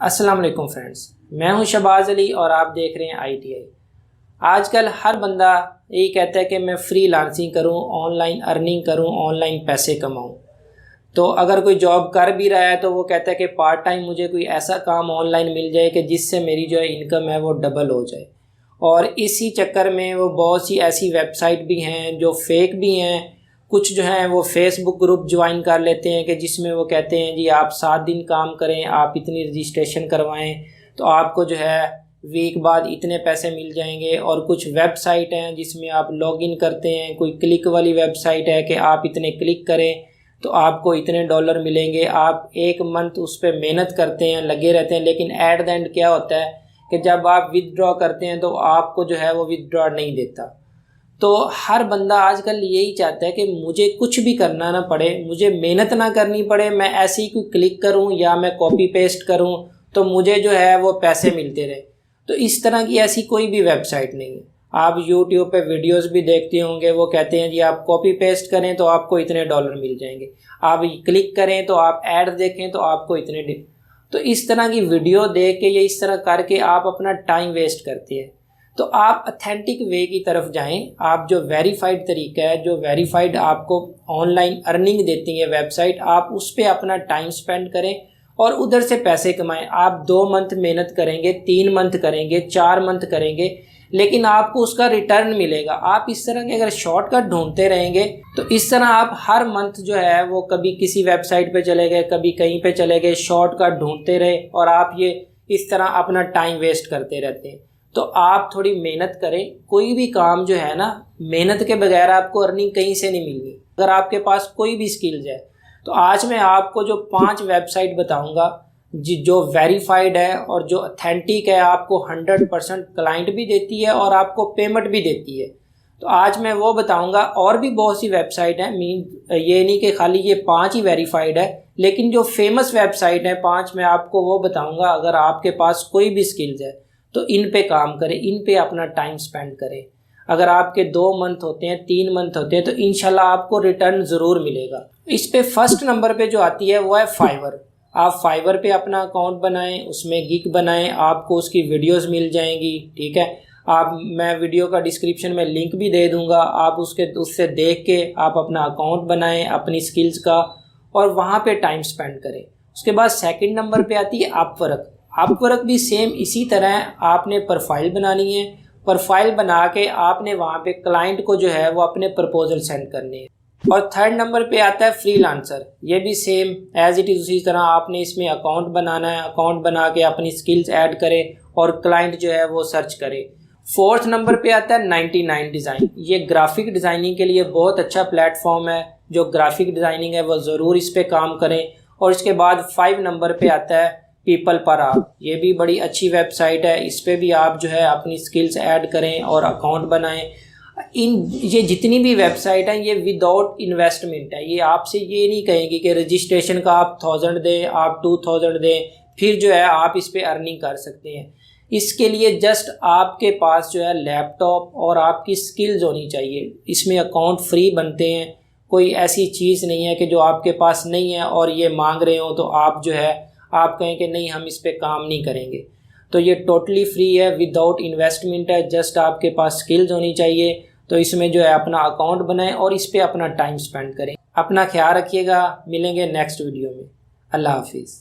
अस्सलाम वालेकुम फ्रेंड्स, मैं हूं शबाज़ अली और आप देख रहे हैं ITI। आजकल हर बंदा यही कहता है कि मैं फ्रीलांसिंग करूं, ऑनलाइन अर्निंग करूं, ऑनलाइन पैसे कमाऊं। तो अगर कोई जॉब कर भी रहा है तो वो कहता है कि पार्ट टाइम मुझे कोई ऐसा काम ऑनलाइन मिल जाए कि जिससे मेरी जो है इनकम है वो डबल हो जाए। और इसी चक्कर में वो बहुत सी ऐसी वेबसाइट भी हैं जो फेक भी हैं। कुछ जो हैं वो फेसबुक ग्रुप ज्वाइन कर लेते हैं कि जिसमें वो कहते हैं जी आप 7 दिन काम करें, आप इतनी रजिस्ट्रेशन करवाएं तो आपको जो है वीक बाद इतने पैसे मिल जाएंगे। और कुछ वेबसाइट हैं जिसमें आप लॉगिन करते हैं, कोई क्लिक वाली वेबसाइट है कि आप इतने क्लिक करें तो आपको इतने डॉलर मिलेंगे। आप 1 मंथ उस पर मेहनत करते हैं, लगे रहते हैं, लेकिन एट द एंड क्या होता है कि जब आप विदड्रॉ करते हैं तो आपको जो है वो विदड्रॉ नहीं देता। तो हर बंदा आजकल यही चाहता है कि मुझे कुछ भी करना ना पड़े, मुझे मेहनत ना करनी पड़े, मैं ऐसे ही कोई क्लिक करूं या मैं कॉपी पेस्ट करूं तो मुझे जो है वो पैसे मिलते रहे। तो इस तरह की ऐसी कोई भी वेबसाइट नहीं है। आप यूट्यूब पे वीडियोस भी देखते होंगे, वो कहते हैं जी आप कॉपी पेस्ट करें तो आपको इतने डॉलर मिल जाएंगे, आप क्लिक करें तो आप ऐड देखें तो आपको इतने तो इस तरह की वीडियो देख के या इस तरह करके आप अपना टाइम वेस्ट करते हैं। तो आप अथेंटिक वे की तरफ जाएं। आप जो वेरीफाइड तरीका है, जो वेरीफाइड आपको ऑनलाइन अर्निंग देती है वेबसाइट, आप उस पर अपना टाइम स्पेंड करें और उधर से पैसे कमाएं। आप 2 मंथ मेहनत करेंगे, 3 मंथ करेंगे, 4 मंथ करेंगे, लेकिन आपको उसका रिटर्न मिलेगा। आप इस तरह के अगर शॉर्टकट ढूंढते रहेंगे तो इस तरह आप हर मंथ जो है वो कभी किसी वेबसाइट पे चले गए, कभी कहीं पे चले गए, शॉर्टकट ढूंढते रहे और आप ये इस तरह अपना टाइम वेस्ट करते रहते हैं। तो आप थोड़ी मेहनत करें। कोई भी काम जो है ना, मेहनत के बगैर आपको अर्निंग कहीं से नहीं मिलनी। अगर आपके पास कोई भी स्किल्स है तो आज मैं आपको जो 5 वेबसाइट बताऊंगा जो वेरीफाइड है और जो अथेंटिक है, आपको 100% क्लाइंट भी देती है और आपको पेमेंट भी देती है। तो आज मैं वो बताऊंगा। और भी बहुत सी वेबसाइट है, ये नहीं कि खाली ये 5 ही वेरीफाइड है, लेकिन जो फेमस वेबसाइट है 5 मैं आपको वो बताऊंगा। अगर आपके पास कोई भी स्किल्स है तो इन पे काम करें, इन पे अपना टाइम स्पेंड करें। अगर आपके 2 मंथ होते हैं, 3 मंथ होते हैं तो इंशाल्लाह आपको रिटर्न ज़रूर मिलेगा। इस पे फर्स्ट नंबर पे जो आती है वो है फाइवर। आप फाइवर पे अपना अकाउंट बनाएं, उसमें गिग बनाएं, आपको उसकी वीडियोस मिल जाएंगी। ठीक है, मैं वीडियो का डिस्क्रिप्शन में लिंक भी दे दूंगा, आप उससे देख के आप अपना अकाउंट बनाएं अपनी स्किल्स का और वहाँ पे टाइम स्पेंड करें। उसके बाद सेकंड नंबर पे आती है अपवर्क। अपवर्क भी सेम इसी तरह आपने प्रोफाइल बनानी है। प्रोफाइल बना के आपने वहाँ पे क्लाइंट को जो है वो अपने प्रपोजल सेंड करने हैं। और थर्ड नंबर पे आता है फ्रीलांसर। ये भी सेम एज इट इज़ उसी तरह आपने इसमें अकाउंट बनाना है, अकाउंट बना के अपनी स्किल्स ऐड करें और क्लाइंट जो है वो सर्च करे। फोर्थ नंबर पे आता है 99 डिज़ाइन। ये ग्राफिक डिज़ाइनिंग के लिए बहुत अच्छा प्लेटफॉर्म है। जो ग्राफिक डिज़ाइनिंग है वो ज़रूर इस पर काम करें। और इसके बाद 5 नंबर पे आता है पीपल पर आप। ये भी बड़ी अच्छी वेबसाइट है, इस पर भी आप जो है अपनी स्किल्स ऐड करें और अकाउंट बनाएं। ये जितनी भी वेबसाइट है ये विदाउट इन्वेस्टमेंट है। ये आपसे ये नहीं कहेंगी कि रजिस्ट्रेशन का आप 1000 दें, आप 2000 दें, फिर जो है आप इस पर अर्निंग कर सकते हैं। इसके लिए जस्ट आपके पास जो है लैपटॉप और आपकी स्किल्स होनी चाहिए। इसमें अकाउंट फ्री बनते हैं, कोई ऐसी चीज़ नहीं है कि जो आपके पास नहीं है और ये मांग रहे हो तो आप जो है आप कहें कि नहीं हम इस पर काम नहीं करेंगे। तो ये टोटली फ्री है, विदाउट इन्वेस्टमेंट है, जस्ट आपके पास स्किल्स होनी चाहिए। तो इसमें जो है अपना अकाउंट बनाएं और इस पर अपना टाइम स्पेंड करें। अपना ख्याल रखिएगा, मिलेंगे नेक्स्ट वीडियो में। अल्लाह हाफिज़।